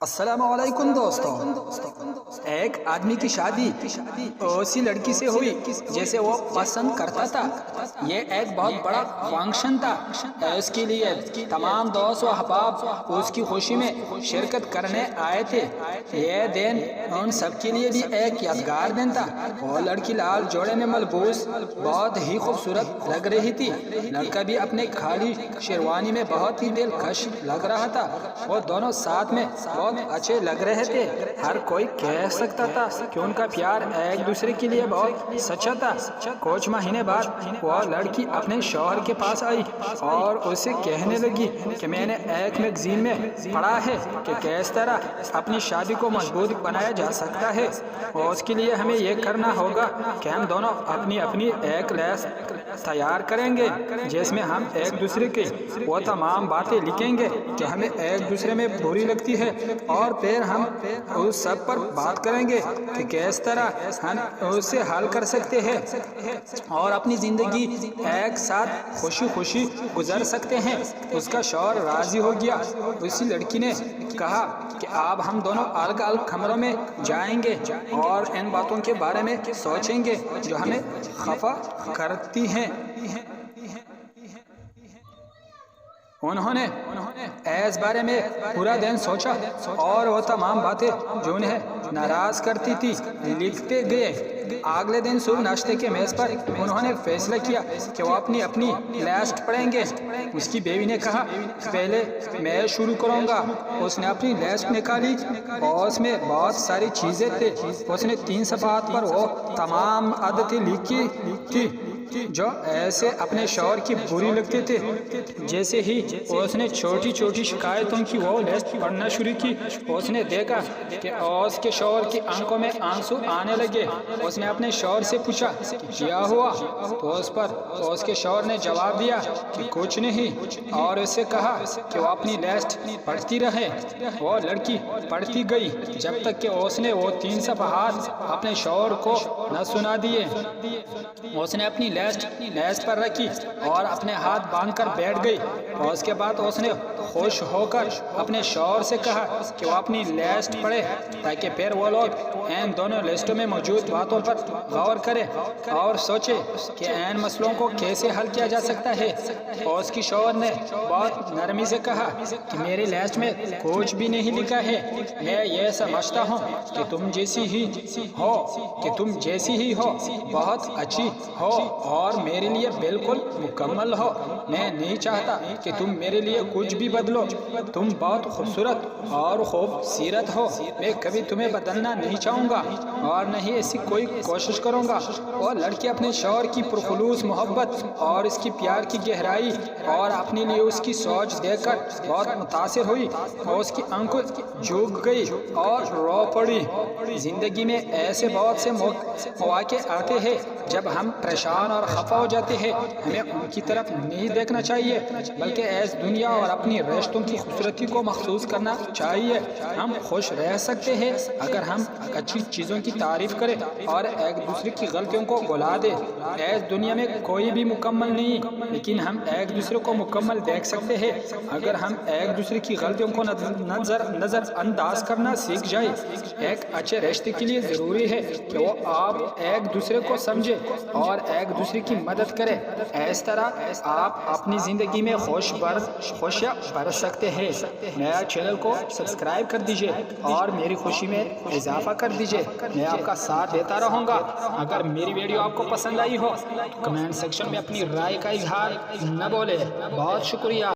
السلام علیکم دوستوں۔ ایک آدمی کی شادی اسی لڑکی سے ہوئی جیسے وہ پسند کرتا تھا۔ یہ ایک بہت بڑا فنکشن تھا۔ اس کے لیے تمام دوست و احباب اس کی خوشی میں شرکت کرنے آئے تھے۔ یہ دن ان سب کے لیے بھی ایک یادگار دن تھا۔ وہ لڑکی لال جوڑے میں ملبوس بہت ہی خوبصورت لگ رہی تھی۔ لڑکا بھی اپنے خالی شیروانی میں بہت ہی دلکش لگ رہا تھا۔ وہ دونوں ساتھ میں بہت اچھے لگ رہے تھے۔ ہر کوئی کہہ سکتا تھا کہ ان کا پیار ایک دوسرے کے لیے بہت سچا تھا۔ کچھ مہینے بعد وہ لڑکی اپنے شوہر کے پاس آئی اور اسے کہنے لگی کہ میں نے ایک میگزین میں پڑھا ہے کہ کس طرح اپنی شادی کو مضبوط بنایا جا سکتا ہے، اور اس کے لیے ہمیں یہ کرنا ہوگا کہ ہم دونوں اپنی ایک لسٹ تیار کریں گے جس میں ہم ایک دوسرے کے وہ تمام باتیں لکھیں گے جو ہمیں ایک دوسرے میں بری لگتی ہے، اور پھر ہم اس سب پر بات کریں گے کہ کس طرح ہم اسے حل کر سکتے ہیں اور اپنی زندگی ایک ساتھ خوشی خوشی گزار سکتے ہیں۔ اس کا شوہر راضی ہو گیا۔ اسی لڑکی نے کہا کہ اب ہم دونوں الگ الگ کمروں میں جائیں گے اور ان باتوں کے بارے میں سوچیں گے جو ہمیں خفا کرتی ہیں۔ انہوں نے اس بارے میں پورا دن سوچا اور وہ تمام باتیں جو انہیں ناراض کرتی تھی لکھتے گئے۔ اگلے دن صبح ناشتے کے میز پر انہوں نے فیصلہ کیا کہ وہ اپنی لسٹ پڑھیں گے۔ اس کی بیوی نے کہا پہلے میں شروع کروں گا۔ اس نے اپنی لسٹ نکالی اور اس میں بہت ساری چیزیں تھیں۔ اس نے 3 صفحات پر وہ تمام عادتیں لکھی تھی جو ایسے اپنے شوہر کی بری لگتے تھے۔ جیسے ہی اس نے چھوٹی چھوٹی شکایتوں کی وہ لسٹ پڑھنا شروع کی، اس نے دیکھا کہ اس کے شوہر کی آنکھوں میں آنسو آنے لگے۔ اس نے اپنے شوہر سے پوچھا کیا ہوا، تو اس کے شوہر نے جواب دیا کہ کچھ نہیں، اور اس سے کہا کہ وہ اپنی لسٹ پڑھتی رہے۔ وہ لڑکی پڑھتی گئی جب تک کہ اس نے وہ 3 صفحات اپنے شوہر کو نہ سنا دیے۔ اس نے اپنی لسٹ پر رکھی اور اپنے ہاتھ باندھ کر بیٹھ گئی، اور اس کے بعد اس نے خوش ہو کر اپنے شوہر سے کہا کہ وہ اپنی لسٹ پڑھے تاکہ پھر وہ لوگ ان دونوں لسٹوں میں موجود باتوں پر غور کریں اور سوچے کہ ان مسئلوں کو کیسے حل کیا جا سکتا ہے۔ اور اس کی شوہر نے بہت نرمی سے کہا کہ میری لسٹ میں کچھ بھی نہیں لکھا ہے، میں یہ سمجھتا ہوں کہ تم جیسی ہی ہو بہت اچھی ہو اور میرے لیے بالکل مکمل ہو۔ میں نہیں چاہتا کہ تم میرے لیے کچھ بھی بدلو۔ تم بہت خوبصورت اور خوبصیرت ہو۔ میں کبھی تمہیں بدلنا نہیں چاہوں گا اور نہ ہی ایسی کوئی کوشش کروں گا۔ اور لڑکی اپنے شوہر کی پرخلوص محبت اور اس کی پیار کی گہرائی اور اپنے لیے اس کی سوچ دیکھ کر بہت متاثر ہوئی اور اس کی آنکھیں جھک گئی اور رو پڑی۔ زندگی میں ایسے بہت سے مواقع آتے ہیں جب ہم پریشان اور خفا ہو جاتے ہیں۔ ہمیں ان کی طرف نہیں دیکھنا چاہیے بلکہ اس دنیا اور اپنی رشتوں کی خوبصورتی کو محسوس کرنا چاہیے۔ ہم خوش رہ سکتے ہیں اگر ہم اچھی چیزوں کی تعریف کریں اور ایک دوسرے کی غلطیوں کو بھلا دیں۔ اس دنیا میں کوئی بھی مکمل نہیں، لیکن ہم ایک دوسرے کو مکمل دیکھ سکتے ہیں اگر ہم ایک دوسرے کی غلطیوں کو نظر انداز کرنا سیکھ جائیں۔ ایک اچھے رشتے کے لیے ضروری ہے کہ وہ آپ ایک دوسرے کو سمجھیں اور ایک دوسرے کی مدد کریں۔ اس طرح آپ اپنی زندگی میں خوشیاں برس سکتے ہیں۔ نیا چینل کو سبسکرائب کر دیجئے اور میری خوشی میں اضافہ کر دیجئے۔ میں آپ کا ساتھ دیتا رہوں گا۔ اگر میری ویڈیو آپ کو پسند آئی ہو تو کمنٹ سیکشن میں اپنی رائے کا اظہار نہ بھولیں۔ بہت شکریہ۔